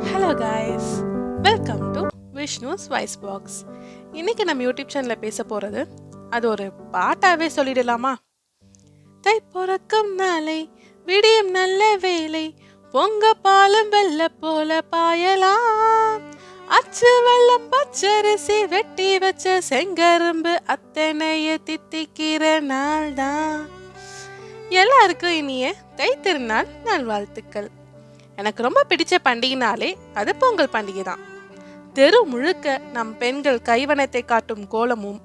Hello guys, welcome to Vishnu's voice box. இன்னைக்கு நம்ம YouTube சேனலில் பேச போகிறது அது ஒரு பாட்டாவே சொல்லிடலாமா? தை பிறக்கும் நாளை விடியும் நல்ல வேலை, பொங்க பாலம் வெள்ள போல பாயலாம், அச்சு வெள்ளம் பச்சரிசி வெட்டி வச்ச செங்கரும்பு அத்தனைய தித்திக்கிற நாள் தான். எல்லாருக்கும் இனிய தை திருநாள் நல்வாழ்த்துக்கள். எனக்கு ரொம்ப பிடிச்ச பண்டிகைனாலே அது பொங்கல் பண்டிகை தான். தெரு முழுக்க நம் பெண்கள் கைவனத்தை காட்டும் கோலமும்,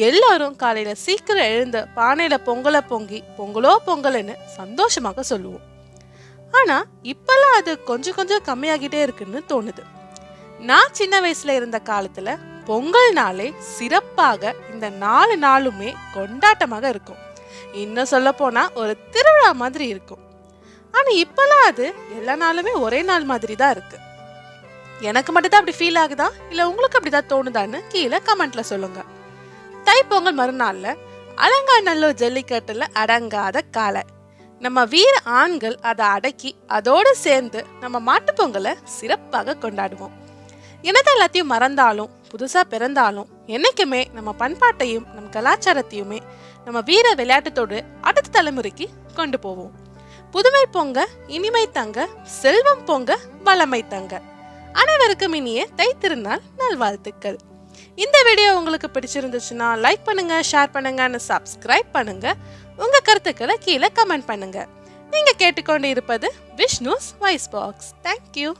எல்லாரும் காலையில சீக்கிரம் எழுந்த பானையில பொங்கலை பொங்கி பொங்கலோ பொங்கல்னு சந்தோஷமாக சொல்லுவோம். ஆனா இப்பெல்லாம் அது கொஞ்சம் கொஞ்சம் கம்மியாகிட்டே இருக்குன்னு தோணுது. நான் சின்ன வயசுல இருந்த காலத்துல பொங்கல் நாளே சிறப்பாக இந்த 4 நாளுமே கொண்டாட்டமாக இருக்கும். இன்னும் சொல்ல போனா ஒரு திருவிழா மாதிரி இருக்கும். ஆனா இப்பெல்லாம் அது எல்லா நாளுமே ஒரே நாள் மாதிரி தான் இருக்கு. எனக்கு மட்டும் தான் அப்படி ஃபீல் ஆகுதா, இல்ல உங்களுக்கு அப்படிதான் தோணுதான்னு கீழே கமெண்ட்ல சொல்லுங்க. தைப்பொங்கல் மறுநாள்ல அலங்காநல்லூர் ஜல்லிக்கட்டுல அடங்காத காளை. நம்ம வீர ஆண்கள் அதை அடக்கி அதோடு சேர்ந்து நம்ம மாட்டுப்பொங்கலை சிறப்பாக கொண்டாடுவோம். என்னதான் எல்லாத்தையும் மறந்தாலும் புதுசா பிறந்தாலும் என்னைக்குமே நம்ம பண்பாட்டையும் நம்ம கலாச்சாரத்தையுமே நம்ம வீர விளையாட்டத்தோடு அடுத்த தலைமுறைக்கு கொண்டு போவோம். புதுமை பொங்க, இனிமை தங்க, செல்வம் பொங்க, வளமை தங்க. அனைவருக்கும் இனிய தை திருநாள் நல்வாழ்த்துக்கள். இந்த வீடியோ உங்களுக்கு பிடிச்சிருந்துச்சுன்னா லைக் பண்ணுங்க, ஷேர் பண்ணுங்க, சப்ஸ்கிரைப் பண்ணுங்க. உங்க கருத்துக்களை கீழே கமெண்ட் பண்ணுங்க. நீங்க கேட்டுக்கொண்டு இருப்பது விஷ்ணுஸ் வாய்ஸ் பாக்ஸ். தேங்க்யூ.